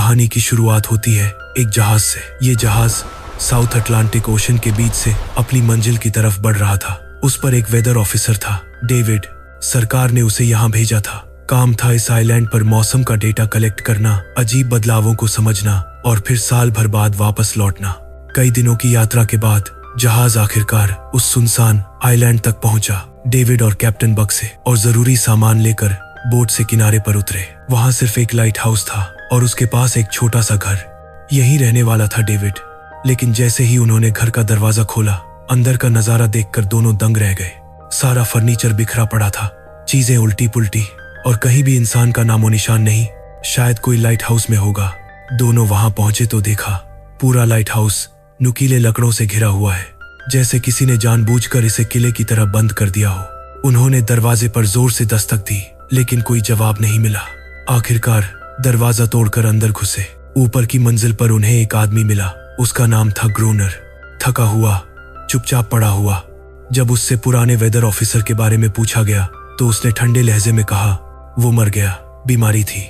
कहानी की शुरुआत होती है एक जहाज से। ये जहाज साउथ अटलांटिक ओशन के बीच से अपनी मंजिल की तरफ बढ़ रहा था। उस पर एक वेदर ऑफिसर था, डेविड। सरकार ने उसे यहाँ भेजा था। काम था इस आइलैंड पर मौसम का डेटा कलेक्ट करना, अजीब बदलावों को समझना और फिर साल भर बाद वापस लौटना। कई दिनों की यात्रा के बाद जहाज आखिरकार उस सुनसान आइलैंड तक पहुंचा। डेविड और कैप्टन बक्से और जरूरी सामान लेकर बोट से किनारे पर उतरे। वहां सिर्फ एक लाइट हाउस था और उसके पास एक छोटा सा घर। यहीं रहने वाला था डेविड। लेकिन जैसे ही उन्होंने घर का दरवाजा खोला, अंदर का नजारा देखकर दोनों दंग रह गए। सारा फर्नीचर बिखरा पड़ा था, चीजें उल्टी पुल्टी और कहीं भी इंसान का नामो निशान नहीं। शायद कोई लाइट हाउस में होगा। दोनों वहां पहुंचे तो देखा पूरा लाइट हाउस नुकीले लकड़ों से घिरा हुआ है, जैसे किसी ने जानबूझकर इसे किले की तरह बंद कर दिया हो। उन्होंने दरवाजे पर जोर से दस्तक दी, लेकिन कोई जवाब नहीं मिला। आखिरकार दरवाजा तोड़कर अंदर घुसे। ऊपर की मंजिल पर उन्हें एक आदमी मिला। उसका नाम था ग्रोनर। थका हुआ, चुपचाप पड़ा हुआ। जब उससे पुराने वेदर ऑफिसर के बारे में पूछा गया तो उसने ठंडे लहजे में कहा वो मर गया, बीमारी थी।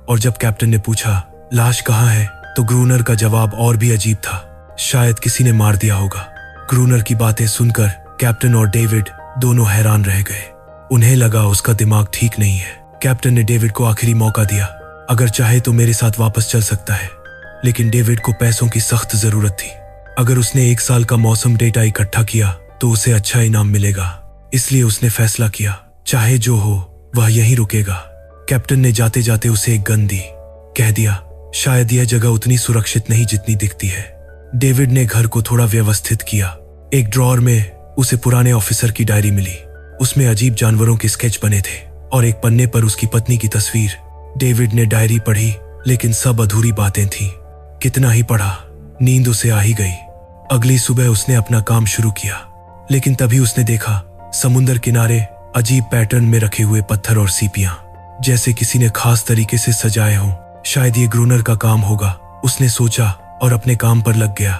और जब कैप्टन ने पूछा लाश कहाँ है, तो ग्रोनर का जवाब और भी अजीब था, शायद किसी ने मार दिया होगा। ग्रोनर की बातें सुनकर कैप्टन और डेविड दोनों हैरान रह गए। उन्हें लगा उसका दिमाग ठीक नहीं है। कैप्टन ने डेविड को आखिरी मौका दिया, अगर चाहे तो मेरे साथ वापस चल सकता है। लेकिन डेविड को पैसों की सख्त जरूरत थी। अगर उसने 1 साल का मौसम डेटा इकट्ठा किया तो उसे अच्छा इनाम मिलेगा। इसलिए उसने फैसला किया, चाहे जो हो वह यहीं रुकेगा। कैप्टन ने जाते जाते उसे एक गन दी। कह दिया, शायद यह जगह उतनी सुरक्षित नहीं जितनी दिखती है। डेविड ने घर को थोड़ा व्यवस्थित किया। एक ड्रॉअर में उसे पुराने ऑफिसर की डायरी मिली। उसमें अजीब जानवरों के स्केच बने थे और एक पन्ने पर उसकी पत्नी की तस्वीर। डेविड ने डायरी पढ़ी, लेकिन सब अधूरी बातें थीं। कितना ही पढ़ा, नींद उसे आ ही गई। अगली सुबह उसने अपना काम शुरू किया, लेकिन तभी उसने देखा समुद्र किनारे अजीब पैटर्न में रखे हुए पत्थर और सीपियां, जैसे किसी ने खास तरीके से सजाए हों। शायद ये ग्रोनर का काम होगा, उसने सोचा और अपने काम पर लग गया।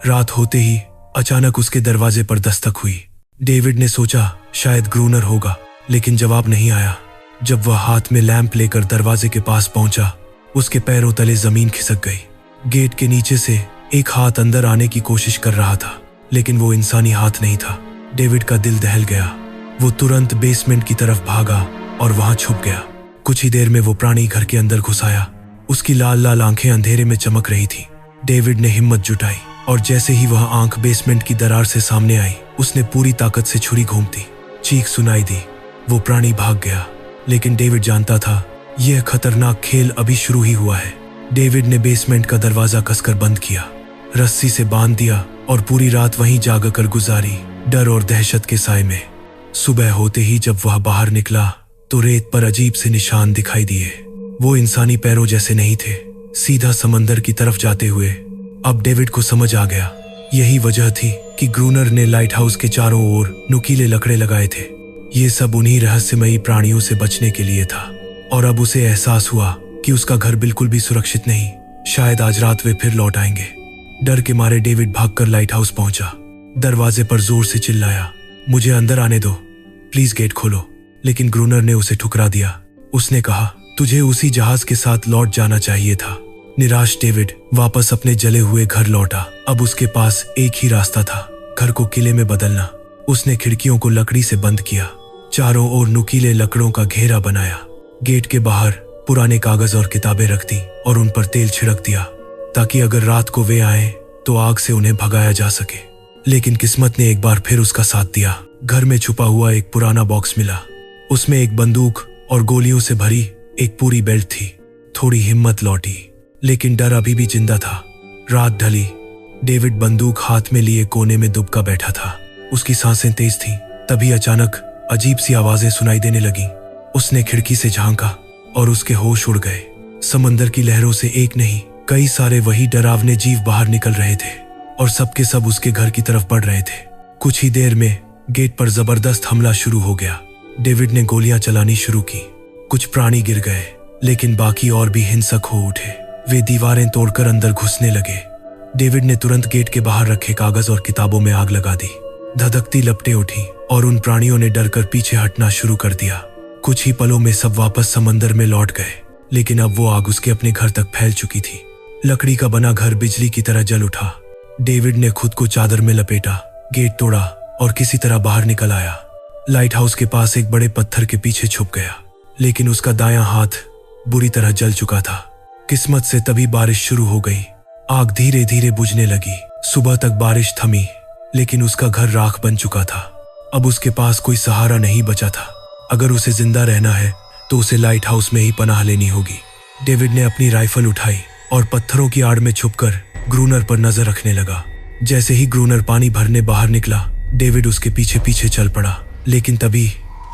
रात होते ही अचानक उसके दरवाजे पर दस्तक हुई। डेविड ने सोचा शायद ग्रोनर होगा, लेकिन जवाब नहीं आया। जब वह हाथ में लैंप लेकर दरवाजे के पास पहुंचा, उसके पैरों तले जमीन खिसक गई। गेट के नीचे से एक हाथ अंदर आने की कोशिश कर रहा था, लेकिन वो इंसानी हाथ नहीं था। डेविड का दिल दहल गया। वो तुरंत बेसमेंट की तरफ भागा और वहां छुप गया। कुछ ही देर में वो प्राणी घर के अंदर घुस आया। उसकी लाल लाल आंखें अंधेरे में चमक रही थी। डेविड ने हिम्मत जुटाई और जैसे ही वह आंख बेसमेंट की दरार से सामने आई, उसने पूरी ताकत से छुरी घूमती। चीख सुनाई दी। वो प्राणी भाग गया, लेकिन डेविड जानता था यह खतरनाक खेल अभी शुरू ही हुआ है। डेविड ने बेसमेंट का दरवाजा कसकर बंद किया, रस्सी से बांध दिया और पूरी रात वहीं जागकर गुजारी, डर और दहशत के साए में। सुबह होते ही जब वह बाहर निकला तो रेत पर अजीब से निशान दिखाई दिए। वो इंसानी पैरों जैसे नहीं थे, सीधा समंदर की तरफ जाते हुए। अब डेविड को समझ आ गया, यही वजह थी कि ग्रोनर ने लाइट हाउस के चारों ओर नुकीले लकड़े लगाए थे। ये सब उन्हीं रहस्यमयी प्राणियों से बचने के लिए था। और अब उसे एहसास हुआ कि उसका घर बिल्कुल भी सुरक्षित नहीं। शायद आज रात वे फिर लौट आएंगे। डर के मारे डेविड भागकर लाइट हाउस पहुंचा। दरवाजे पर जोर से चिल्लाया, मुझे अंदर आने दो, प्लीज गेट खोलो। लेकिन ग्रोनर ने उसे ठुकरा दिया। उसने कहा, तुझे उसी जहाज के साथ लौट जाना चाहिए था। निराश डेविड वापस अपने जले हुए घर लौटा। अब उसके पास एक ही रास्ता था, घर को किले में बदलना। उसने खिड़कियों को लकड़ी से बंद किया, चारों ओर नुकीले लकड़ों का घेरा बनाया। गेट के बाहर पुराने कागज और किताबें रख दी और उन पर तेल छिड़क दिया, ताकि अगर रात को वे आए तो आग से उन्हें भगाया जा सके। लेकिन किस्मत ने एक बार फिर उसका साथ दिया। घर में छुपा हुआ एक पुराना बॉक्स मिला। उसमें एक बंदूक और गोलियों से भरी एक पूरी बेल्ट थी। थोड़ी हिम्मत लौटी, लेकिन डर अभी भी जिंदा था। रात ढली। डेविड बंदूक हाथ में लिए कोने में दुबका बैठा था। उसकी सांसें तेज थीं। तभी अचानक अजीब सी आवाजें सुनाई देने लगी। उसने खिड़की से झांका और उसके होश उड़ गए। समंदर की लहरों से एक नहीं, कई सारे वही डरावने जीव बाहर निकल रहे थे और सबके सब उसके घर की तरफ बढ़ रहे थे। कुछ ही देर में गेट पर जबरदस्त हमला शुरू हो गया। डेविड ने गोलियां चलानी शुरू की। कुछ प्राणी गिर गए, लेकिन बाकी और भी हिंसक हो उठे। वे दीवारें तोड़कर अंदर घुसने लगे। डेविड ने तुरंत गेट के बाहर रखे कागज और किताबों में आग लगा दी। धधकती लपटें उठी और उन प्राणियों ने डरकर पीछे हटना शुरू कर दिया। कुछ ही पलों में सब वापस समंदर में लौट गए, लेकिन अब वो आग उसके अपने घर तक फैल चुकी थी। लकड़ी का बना घर बिजली की तरह जल उठा। डेविड ने खुद को चादर में लपेटा, गेट तोड़ा और किसी तरह बाहर निकल आया। लाइट हाउस के पास एक बड़े पत्थर के पीछे छुप गया, लेकिन उसका दायां हाथ बुरी तरह जल चुका था। किस्मत से तभी बारिश शुरू हो गई। आग धीरे धीरे बुझने लगी। सुबह तक बारिश थमी, लेकिन उसका घर राख बन चुका था। अब उसके पास कोई सहारा नहीं बचा था। अगर उसे जिंदा रहना है तो उसे लाइट हाउस में ही पनाह लेनी होगी। डेविड ने अपनी राइफल उठाई और पत्थरों की आड़ में छुपकर ग्रूनर पर नजर रखने लगा। जैसे ही ग्रूनर पानी भरने बाहर निकला, डेविड उसके पीछे पीछे चल पड़ा। लेकिन तभी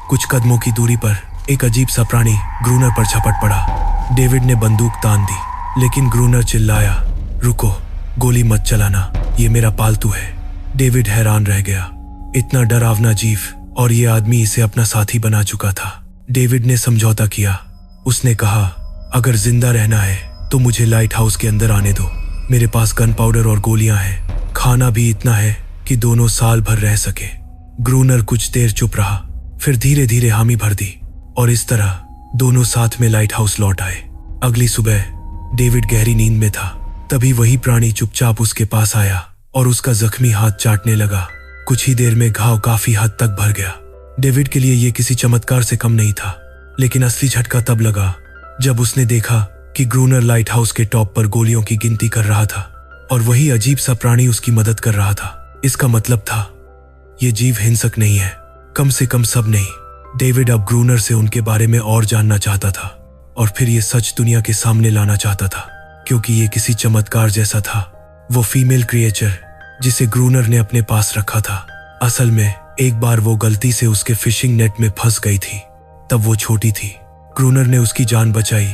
कुछ कदमों की दूरी पर एक अजीब सा प्राणी ग्रूनर पर झपट पड़ा। डेविड ने बंदूक तान दी, लेकिन ग्रूनर चिल्लाया, रुको, गोली मत चलाना, ये मेरा पालतू है। डेविड हैरान रह गया। इतना डरावना जीव, और ये आदमी इसे अपना साथी बना चुका था। डेविड ने समझौता किया। उसने कहा, अगर जिंदा रहना है तो मुझे लाइट हाउस के अंदर आने दो। मेरे पास गन पाउडर और गोलियां हैं। खाना भी इतना है कि दोनों साल भर रह सके। ग्रूनर कुछ देर चुप रहा, फिर धीरे धीरे हामी भर दी, और इस तरह दोनों साथ में लाइट हाउस लौट आए। अगली सुबह डेविड गहरी नींद में था। तभी वही प्राणी चुपचाप उसके पास आया और उसका जख्मी हाथ चाटने लगा। कुछ ही देर में घाव काफी हद तक भर गया। डेविड के लिए यह किसी चमत्कार से कम नहीं था, लेकिन असली झटका तब लगा जब उसने देखा कि ग्रूनर लाइट हाउस के टॉप पर गोलियों की गिनती कर रहा था, और वही अजीब सा प्राणी उसकी मदद कर रहा था। इसका मतलब था, यह जीव हिंसक नहीं है, कम से कम सब नहीं। डेविड अब ग्रूनर से उनके बारे में और जानना चाहता था, और फिर ये सच दुनिया के सामने लाना चाहता था, क्योंकि ये किसी चमत्कार जैसा था। वो फीमेल क्रिएचर जिसे ग्रूनर ने अपने पास रखा था, असल में एक बार वो गलती से उसके फिशिंग नेट में फंस गई थी। तब वो छोटी थी। ग्रूनर ने उसकी जान बचाई,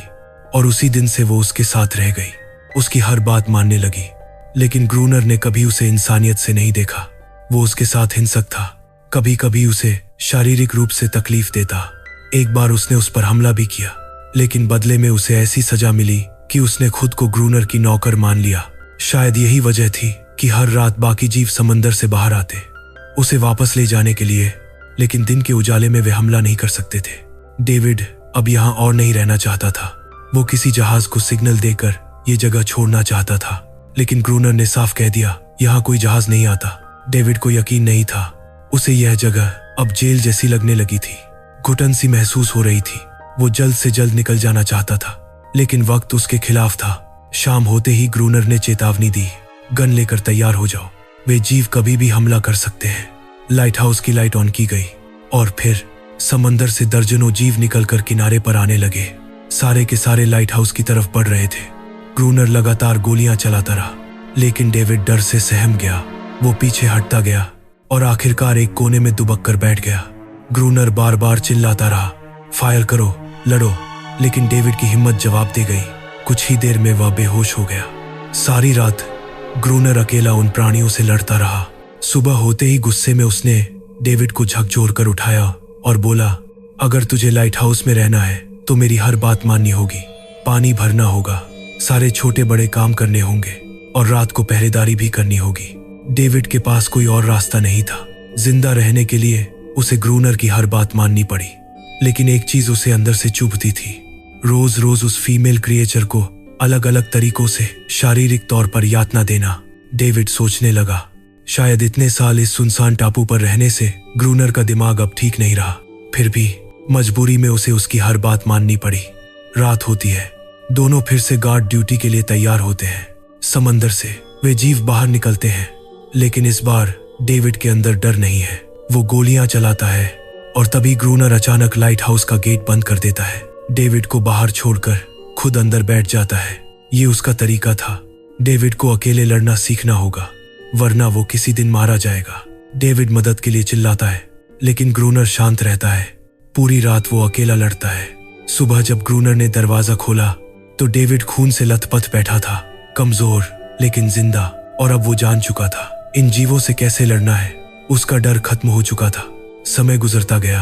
और उसी दिन से वो उसके साथ रह गई। उसकी हर बात मानने लगी। लेकिन ग्रूनर ने कभी उसे इंसानियत से नहीं देखा। वो उसके साथ हिंसक था, कभी कभी उसे शारीरिक रूप से तकलीफ देता। एक बार उसने उस पर हमला भी किया, लेकिन बदले में उसे ऐसी सजा मिली कि उसने खुद को ग्रूनर की नौकर मान लिया। शायद यही वजह थी कि हर रात बाकी जीव समंदर से बाहर आते उसे वापस ले जाने के लिए, लेकिन दिन के उजाले में वे हमला नहीं कर सकते थे। डेविड अब यहाँ और नहीं रहना चाहता था। वो किसी जहाज को सिग्नल देकर ये जगह छोड़ना चाहता था, लेकिन ग्रूनर ने साफ कह दिया, यहाँ कोई जहाज नहीं आता। डेविड को यकीन नहीं था। उसे यह जगह अब जेल जैसी लगने लगी थी। घुटन सी महसूस हो रही थी। वो जल्द से जल्द निकल जाना चाहता था, लेकिन वक्त उसके खिलाफ था। शाम होते ही ग्रूनर ने चेतावनी दी, गन लेकर तैयार हो जाओ, वे जीव कभी भी हमला कर सकते हैं। लाइट हाउस की लाइट ऑन की गई, और फिर समंदर से दर्जनों जीव निकलकर किनारे पर आने लगे। सारे के सारे लाइट हाउस की तरफ बढ़ रहे थे। ग्रूनर लगातार गोलियां चलाता रहा, लेकिन डेविड डर से सहम गया। वो पीछे हटता गया और आखिरकार एक कोने में दुबक कर बैठ गया। ग्रूनर बार बार चिल्लाता रहा, फायर करो, लड़ो, लेकिन डेविड की हिम्मत जवाब दे गई। कुछ ही देर में वह बेहोश हो गया। सारी रात ग्रूनर अकेला उन प्राणियों से लड़ता रहा। सुबह होते ही गुस्से में उसने डेविड को झकझोर कर उठाया और बोला, अगर तुझे लाइट हाउस में रहना है तो मेरी हर बात माननी होगी। पानी भरना होगा, सारे छोटे बड़े काम करने होंगे, और रात को पहरेदारी भी करनी होगी। डेविड के पास कोई और रास्ता नहीं था। जिंदा रहने के लिए उसे ग्रूनर की हर बात माननी पड़ी। लेकिन एक चीज उसे अंदर से चुभती थी। रोज रोज उस फीमेल क्रिएचर को अलग अलग तरीकों से शारीरिक तौर पर यातना देना। डेविड सोचने लगा, शायद इतने साल इस सुनसान टापू पर रहने से ग्रूनर का दिमाग अब ठीक नहीं रहा। फिर भी मजबूरी में उसे उसकी हर बात माननी पड़ी। रात होती है। दोनों फिर से गार्ड ड्यूटी के लिए तैयार होते हैं। समंदर से वे जीव बाहर निकलते हैं, लेकिन इस बार डेविड के अंदर डर नहीं है। वो गोलियां चलाता है, और तभी ग्रूनर अचानक लाइट हाउस का गेट बंद कर देता है। डेविड को बाहर छोड़कर खुद अंदर बैठ जाता है। ये उसका तरीका था। डेविड को अकेले लड़ना सीखना होगा, वरना वो किसी दिन मारा जाएगा। डेविड मदद के लिए चिल्लाता है, लेकिन ग्रूनर शांत रहता है। पूरी रात वो अकेला लड़ता है। सुबह जब ग्रूनर ने दरवाजा खोला तो डेविड खून से लथपथ बैठा था, कमजोर लेकिन जिंदा। और अब वो जान चुका था इन जीवों से कैसे लड़ना है। उसका डर खत्म हो चुका था। समय गुजरता गया,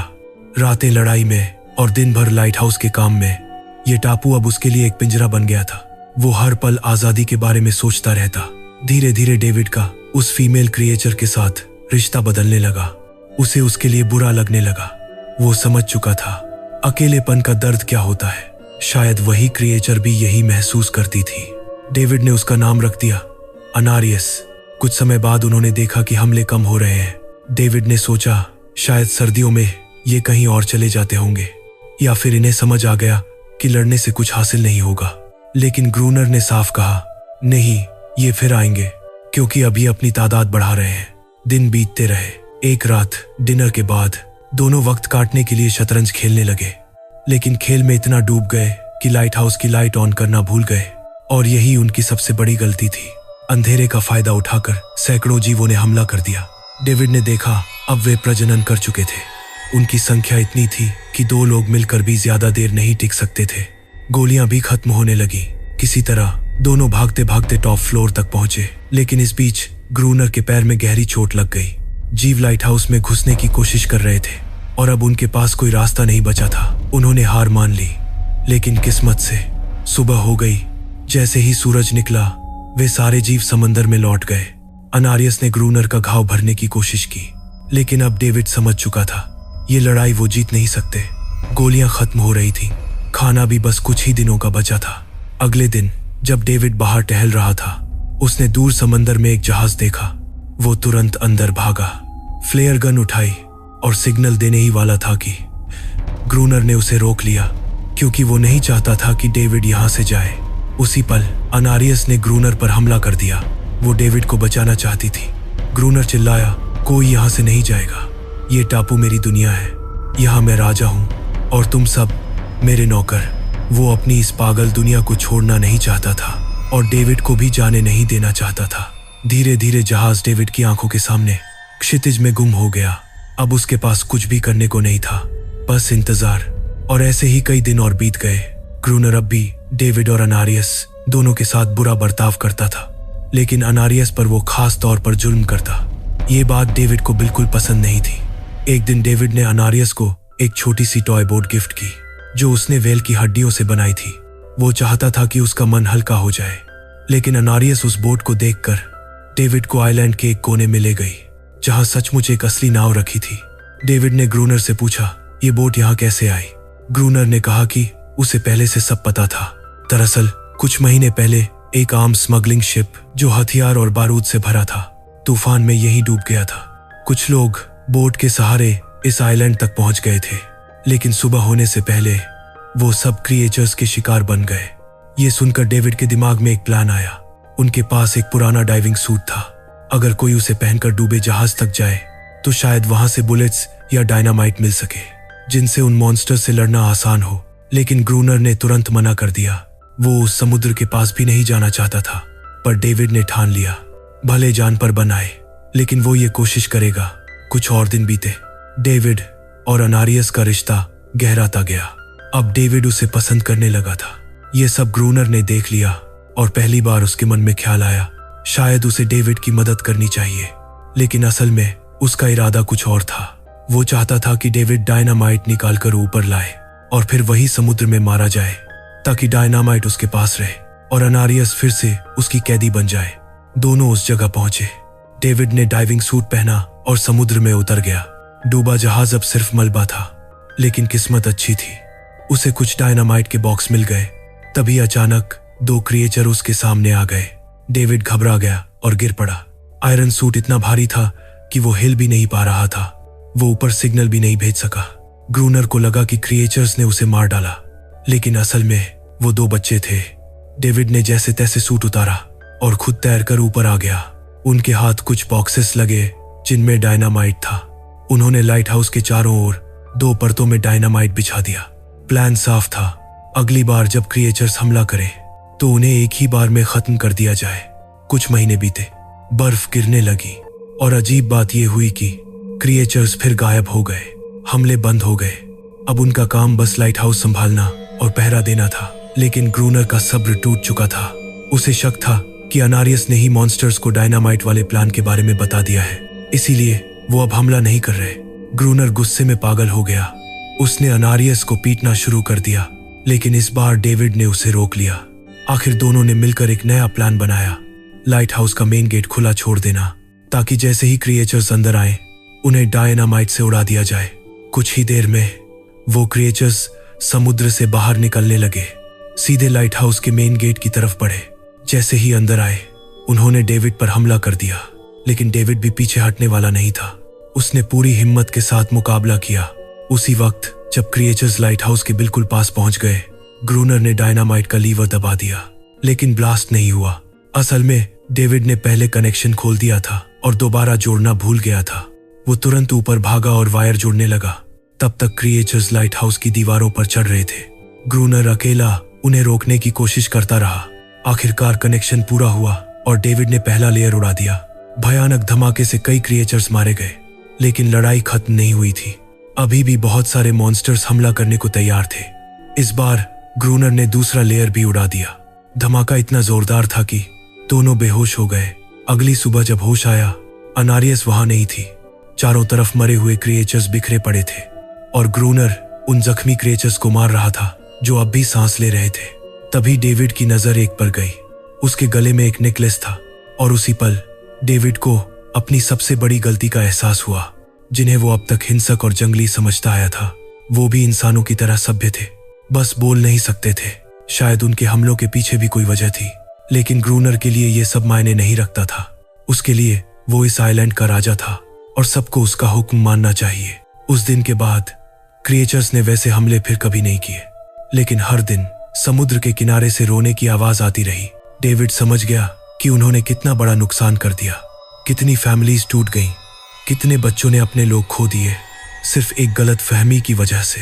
रातें लड़ाई में और दिन भर लाइट हाउस के काम में। ये टापू अब उसके लिए एक पिंजरा बन गया था। वो हर पल आजादी के बारे में सोचता रहता। धीरे धीरे डेविड का उस फीमेल क्रिएचर के साथ रिश्ता बदलने लगा। उसे उसके लिए बुरा लगने लगा। वो समझ चुका था अकेलेपन का दर्द क्या होता है। शायद वही क्रिएचर भी यही महसूस करती थी। डेविड ने उसका नाम रख दिया अनारियस। कुछ समय बाद उन्होंने देखा कि हमले कम हो रहे हैं। डेविड ने सोचा शायद सर्दियों में ये कहीं और चले जाते होंगे, या फिर इन्हें समझ आ गया कि लड़ने से कुछ हासिल नहीं होगा। लेकिन ग्रूनर ने साफ कहा, नहीं, ये फिर आएंगे, क्योंकि अभी अपनी तादाद बढ़ा रहे हैं। दिन बीतते रहे। एक रात डिनर के बाद दोनों वक्त काटने के लिए शतरंज खेलने लगे, लेकिन खेल में इतना डूब गए कि लाइट हाउस की लाइट ऑन करना भूल गए, और यही उनकी सबसे बड़ी गलती थी। अंधेरे का फायदा उठाकर सैकड़ों जीवों ने हमला कर दिया। डेविड ने देखा अब वे प्रजनन कर चुके थे। उनकी संख्या इतनी थी कि 2 लोग मिलकर भी ज्यादा देर नहीं टिक सकते थे। गोलियां भी खत्म होने लगी। किसी तरह दोनों भागते भागते टॉप फ्लोर तक पहुंचे, लेकिन इस बीच ग्रूनर के पैर में गहरी चोट लग गई। जीव लाइट हाउस में घुसने की कोशिश कर रहे थे और अब उनके पास कोई रास्ता नहीं बचा था। उन्होंने हार मान ली, लेकिन किस्मत से सुबह हो गई। जैसे ही सूरज निकला वे सारे जीव समंदर में लौट गए। अनारियस ने ग्रूनर का घाव भरने की कोशिश की, लेकिन अब डेविड समझ चुका था ये लड़ाई वो जीत नहीं सकते। गोलियां खत्म हो रही थीं, खाना भी बस कुछ ही दिनों का बचा था। अगले दिन जब डेविड बाहर टहल रहा था, उसने दूर समंदर में एक जहाज देखा। वो तुरंत अंदर भागा, फ्लेयर गन उठाई और सिग्नल देने ही वाला था कि ग्रूनर ने उसे रोक लिया, क्योंकि वो नहीं चाहता था कि डेविड यहां से जाए। उसी पल अनारियस ने ग्रूनर पर हमला कर दिया। वो डेविड को बचाना चाहती थी। ग्रूनर चिल्लाया, कोई यहां से नहीं जाएगा, ये टापू मेरी दुनिया है, यहाँ मैं राजा हूँ और तुम सब मेरे नौकर। वो अपनी इस पागल दुनिया को छोड़ना नहीं चाहता था और डेविड को भी जाने नहीं देना चाहता था। धीरे धीरे जहाज डेविड की आंखों के सामने क्षितिज में गुम हो गया। अब उसके पास कुछ भी करने को नहीं था, बस इंतजार। और ऐसे ही कई दिन और बीत गए। ग्रूनर अब भी डेविड और अनारियस दोनों के साथ बुरा बर्ताव करता था, लेकिन अनारियस पर वो खास तौर पर जुल्म करता। ये बात डेविड को बिल्कुल पसंद नहीं थी। एक दिन डेविड ने अनारियस को एक छोटी सी टॉय बोट गिफ्ट की, जो उसने व्हेल की हड्डियों से बनाई थी। वो चाहता था कि उसका मन हल्का हो जाए, लेकिन अनारियस उस बोट को देखकर डेविड को आइलैंड के एक कोने में ले गई, जहां सचमुच एक असली नाव रखी थी। डेविड ने ग्रूनर से पूछा, ये बोट यहाँ कैसे आई? ग्रूनर ने कहा कि उसे पहले से सब पता था। दरअसल कुछ महीने पहले एक आर्म स्मगलिंग शिप जो हथियार और बारूद से भरा था, तूफान में यही डूब गया था। कुछ लोग बोट के सहारे इस आइलैंड तक पहुंच गए थे, लेकिन सुबह होने से पहले वो सब क्रिएचर्स के शिकार बन गए। ये सुनकर डेविड के दिमाग में एक प्लान आया। उनके पास एक पुराना डाइविंग सूट था। अगर कोई उसे पहनकर डूबे जहाज तक जाए तो शायद वहां से बुलेट्स या डायनामाइट मिल सके, जिनसे उन मॉन्स्टर से लड़ना आसान हो। लेकिन ग्रूनर ने तुरंत मना कर दिया। वो उस समुद्र के पास भी नहीं जाना चाहता था, पर डेविड ने ठान लिया, भले जान पर बनाए, लेकिन वो ये कोशिश करेगा। कुछ और दिन बीते। डेविड और अनारियस का रिश्ता गहराता गया। अब डेविड उसे पसंद करने लगा था। ये सब ग्रूनर ने देख लिया और पहली बार उसके मन में ख्याल आया, शायद उसे डेविड की मदद करनी चाहिए। लेकिन असल में उसका इरादा कुछ और था। वो चाहता था कि डेविड डायनामाइट निकालकर ऊपर लाए और फिर वही समुद्र में मारा जाए, ताकि डायनामाइट उसके पास रहे और अनारियस फिर से उसकी कैदी बन जाए। दोनों उस जगह पहुंचे। डेविड ने डाइविंग सूट पहना और समुद्र में उतर गया। डूबा जहाज अब सिर्फ मलबा था, लेकिन किस्मत अच्छी थी, उसे कुछ डायनामाइट के बॉक्स मिल गए। तभी अचानक 2 क्रिएचर उसके सामने आ गए। डेविड घबरा गया और गिर पड़ा। आयरन सूट इतना भारी था कि वो हिल भी नहीं पा रहा था। वो ऊपर सिग्नल भी नहीं भेज सका। ग्रूनर को लगा कि क्रिएचर्स ने उसे मार डाला, लेकिन असल में वो 2 बच्चे थे। डेविड ने जैसे तैसे सूट उतारा और खुद तैरकर ऊपर आ गया। उनके हाथ कुछ बॉक्सेस लगे जिनमें डायनामाइट था। उन्होंने लाइट हाउस के चारों ओर 2 परतों में डायनामाइट बिछा दिया। प्लान साफ था, अगली बार जब क्रिएचर्स हमला करें तो उन्हें एक ही बार में खत्म कर दिया जाए। कुछ महीने बीते, बर्फ गिरने लगी और अजीब बात यह हुई कि क्रिएचर्स फिर गायब हो गए। हमले बंद हो गए। अब उनका काम बस लाइट हाउस संभालना और पहरा देना था। लेकिन ग्रूनर का सब्र टूट चुका था। उसे शक था कि अनारियस ने ही मॉन्स्टर्स को डायनामाइट वाले प्लान के बारे में बता दिया है, इसीलिए वो अब हमला नहीं कर रहे। ग्रूनर गुस्से में पागल हो गया। उसने अनारियस को पीटना शुरू कर दिया, लेकिन इस बार डेविड ने उसे रोक लिया। आखिर दोनों ने मिलकर एक नया प्लान बनाया, लाइट हाउस का मेन गेट खुला छोड़ देना, ताकि जैसे ही क्रिएचर्स अंदर आए उन्हें डायनामाइट से उड़ा दिया जाए। कुछ ही देर में वो क्रिएचर्स समुद्र से बाहर निकलने लगे, सीधे लाइट हाउस के मेन गेट की तरफ बढ़े। जैसे ही अंदर आए उन्होंने डेविड पर हमला कर दिया, लेकिन डेविड भी पीछे हटने वाला नहीं था। उसने पूरी हिम्मत के साथ मुकाबला किया। उसी वक्त जब क्रिएचर्स लाइट हाउस के बिल्कुल पास पहुंच गए, ग्रूनर ने डायनामाइट का लीवर दबा दिया, लेकिन ब्लास्ट नहीं हुआ। असल में डेविड ने पहले कनेक्शन खोल दिया था और दोबारा जोड़ना भूल गया था। वो तुरंत ऊपर भागा और वायर जोड़ने लगा। तब तक क्रिएचर्स लाइट हाउस की दीवारों पर चढ़ रहे थे। ग्रूनर अकेला उन्हें रोकने की कोशिश करता रहा। आखिरकार कनेक्शन पूरा हुआ और डेविड ने पहला लेयर उड़ा दिया। भयानक धमाके से कई क्रिएचर्स मारे गए, लेकिन लड़ाई खत्म नहीं हुई थी। अभी भी बहुत सारे मॉन्स्टर्स हमला करने को तैयार थे। इस बार ग्रूनर ने दूसरा लेयर भी उड़ा दिया। धमाका इतना जोरदार था कि दोनों बेहोश हो गए। अगली सुबह जब होश आया, अनारियस वहां नहीं थी। चारों तरफ मरे हुए क्रिएचर्स बिखरे पड़े थे और ग्रूनर उन जख्मी क्रिएचर्स को मार रहा था जो अब भी सांस ले रहे थे। तभी डेविड की नजर एक पर गई। उसके गले में एक नेकलेस था और उसी पल डेविड को अपनी सबसे बड़ी गलती का एहसास हुआ। जिन्हें वो अब तक हिंसक और जंगली समझता आया था, वो भी इंसानों की तरह सभ्य थे, बस बोल नहीं सकते थे। शायद उनके हमलों के पीछे भी कोई वजह थी, लेकिन ग्रूनर के लिए ये सब मायने नहीं रखता था। उसके लिए वो इस आइलैंड का राजा था और सबको उसका हुक्म मानना चाहिए। उस दिन के बाद क्रिएचर्स ने वैसे हमले फिर कभी नहीं किए, लेकिन हर दिन समुद्र के किनारे से रोने की आवाज आती रही। डेविड समझ गया कि उन्होंने कितना बड़ा नुकसान कर दिया। कितनी फैमिलीज टूट गईं, कितने बच्चों ने अपने लोग खो दिए, सिर्फ एक गलत फहमी की वजह से।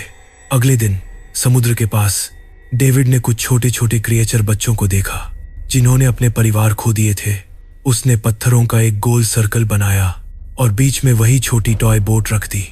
अगले दिन समुद्र के पास डेविड ने कुछ छोटे छोटे क्रिएचर बच्चों को देखा जिन्होंने अपने परिवार खो दिए थे। उसने पत्थरों का एक गोल सर्कल बनाया और बीच में वही छोटी टॉय बोट रख दी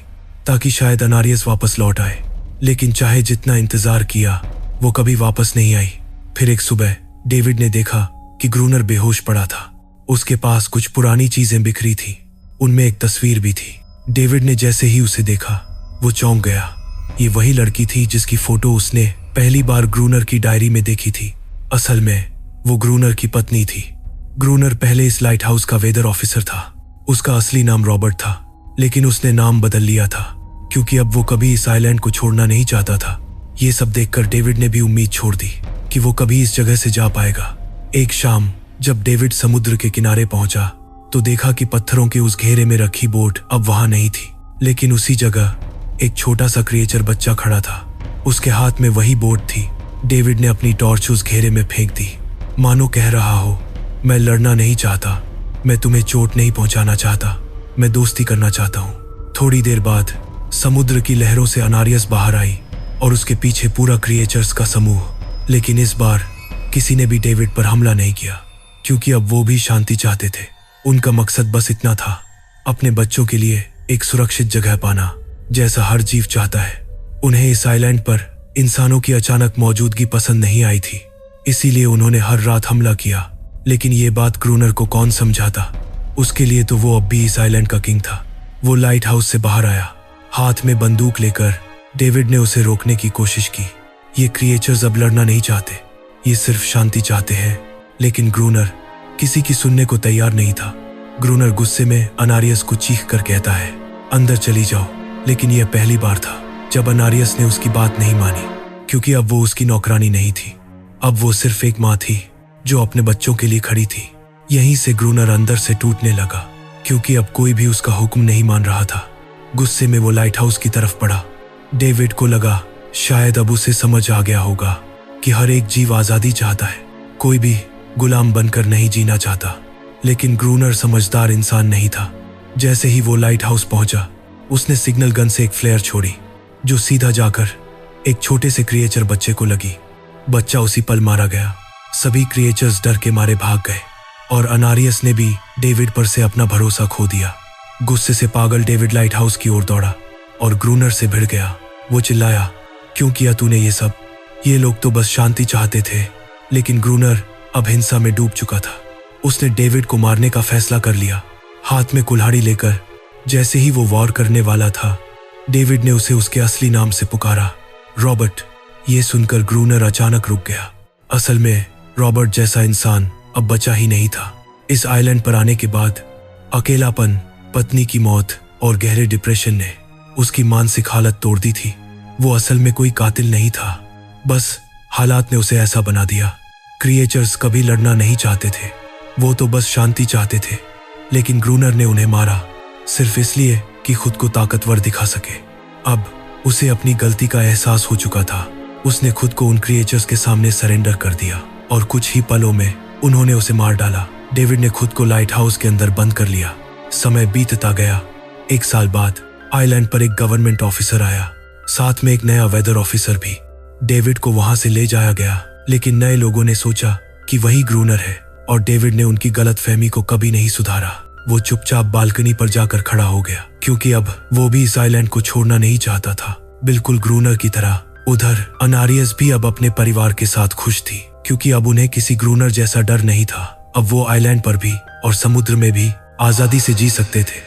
ताकि शायद अनारियस वापस लौट आए। लेकिन चाहे जितना इंतजार किया, वो कभी वापस नहीं आई। फिर एक सुबह डेविड ने देखा कि ग्रूनर बेहोश पड़ा था। उसके पास कुछ पुरानी चीजें बिखरी थी, उनमें एक तस्वीर भी थी। डेविड ने जैसे ही उसे देखा, वो चौंक गया। ये वही लड़की थी जिसकी फोटो उसने पहली बार ग्रूनर की डायरी में देखी थी। असल में वो ग्रूनर की पत्नी थी। ग्रूनर पहले इस लाइट हाउस का वेदर ऑफिसर था। उसका असली नाम रॉबर्ट था, लेकिन उसने नाम बदल लिया था क्योंकि अब वो कभी इस आइलैंड को छोड़ना नहीं चाहता था। ये सब देखकर डेविड ने भी उम्मीद छोड़ दी कि वो कभी इस जगह से जा पाएगा। एक शाम जब डेविड समुद्र के किनारे पहुंचा तो देखा कि पत्थरों के उस घेरे में रखी बोट अब वहां नहीं थी, लेकिन उसी जगह एक छोटा सा क्रिएचर बच्चा खड़ा था। उसके हाथ में वही बोट थी। डेविड ने अपनी टॉर्च उस घेरे में फेंक दी, मानो कह रहा हो, मैं लड़ना नहीं चाहता, मैं तुम्हें चोट नहीं पहुंचाना चाहता, मैं दोस्ती करना चाहता हूँ। थोड़ी देर बाद समुद्र की लहरों से अनारियस बाहर आई और उसके पीछे पूरा क्रिएचर्स का समूह। लेकिन इस बार किसी ने भी डेविड पर हमला नहीं किया क्योंकि अब वो भी शांति चाहते थे। उनका मकसद बस इतना था, अपने बच्चों के लिए एक सुरक्षित जगह पाना, जैसा हर जीव चाहता है। उन्हें इस आइलैंड पर इंसानों की अचानक मौजूदगी पसंद नहीं आई थी, इसीलिए उन्होंने हर रात हमला किया। लेकिन ये बात ग्रूनर को कौन समझाता? उसके लिए तो वो अब भी इस आइलैंड का किंग था। वो लाइट हाउस से बाहर आया, हाथ में बंदूक लेकर। डेविड ने उसे रोकने की कोशिश की। ये क्रिएचर्स अब लड़ना नहीं चाहते, ये सिर्फ शांति चाहते हैं। लेकिन ग्रूनर किसी की सुनने को तैयार नहीं था। ग्रूनर गुस्से में अनारियस को चीख कर कहता है, अंदर चली जाओ। लेकिन यह पहली बार था जब अनारियस ने उसकी बात नहीं मानी, क्योंकि अब वो उसकी नौकरानी नहीं थी। अब वो सिर्फ एक माँ थी जो अपने बच्चों के लिए खड़ी थी। यहीं से ग्रूनर अंदर से टूटने लगा, क्योंकि अब कोई भी उसका हुक्म नहीं मान रहा था। गुस्से में वो लाइट हाउस की तरफ बढ़ा। डेविड को लगा शायद अब उसे समझ आ गया होगा कि हर एक जीव आजादी चाहता है, कोई भी गुलाम बनकर नहीं जीना चाहता। लेकिन ग्रूनर समझदार इंसान नहीं था। जैसे ही वो लाइट हाउस पहुंचा, उसने सिग्नल गन से एक फ्लेयर छोड़ी जो सीधा जाकर एक छोटे से क्रिएचर बच्चे को लगी। बच्चा उसी पल मारा गया। सभी क्रिएचर्स डर के मारे भाग गए और अनारियस ने भी डेविड पर से अपना भरोसा खो दिया। गुस्से से पागल डेविड लाइट हाउस की ओर दौड़ा और ग्रूनर से भिड़ गया। वो चिल्लाया, क्यों किया तूने ये सब? ये लोग तो बस शांति चाहते थे। लेकिन ग्रूनर अब हिंसा में डूब चुका था। उसने डेविड को मारने का फैसला कर लिया। हाथ में कुल्हाड़ी लेकर जैसे ही वो वॉर करने वाला था, डेविड ने उसे उसके असली नाम से पुकारा, रॉबर्ट। ये सुनकर ग्रूनर अचानक रुक गया। असल में रॉबर्ट जैसा इंसान अब बचा ही नहीं था। इस आइलैंड पर आने के बाद अकेलापन, पत्नी की मौत और गहरे डिप्रेशन ने उसकी मानसिक हालत तोड़ दी थी। वो असल में कोई कातिल नहीं था, बस हालात ने उसे ऐसा बना दिया। क्रिएचर्स कभी लड़ना नहीं चाहते थे, वो तो बस शांति चाहते थे। लेकिन ग्रूनर ने उन्हें मारा सिर्फ इसलिए कि खुद को ताकतवर दिखा सके। अब उसे अपनी गलती का एहसास हो चुका था। उसने खुद को उन क्रिएचर्स के सामने सरेंडर कर दिया और कुछ ही पलों में उन्होंने उसे मार डाला। डेविड ने खुद को लाइट हाउस के अंदर बंद कर लिया। समय बीतता गया। 1 साल बाद आइलैंड पर एक गवर्नमेंट ऑफिसर आया, साथ में एक नया वेदर ऑफिसर भी। डेविड को वहां से ले जाया गया, लेकिन नए लोगों ने सोचा कि वही ग्रूनर है और डेविड ने उनकी गलतफहमी को कभी नहीं सुधारा। वो चुपचाप बालकनी पर जाकर खड़ा हो गया, क्योंकि अब वो भी इस आइलैंड को छोड़ना नहीं चाहता था, बिल्कुल ग्रूनर की तरह। उधर अनारियस भी अब अपने परिवार के साथ खुश थी, क्योंकि अब उन्हें किसी ग्रूनर जैसा डर नहीं था। अब वो आइलैंड पर भी और समुद्र में भी आजादी से जी सकते थे।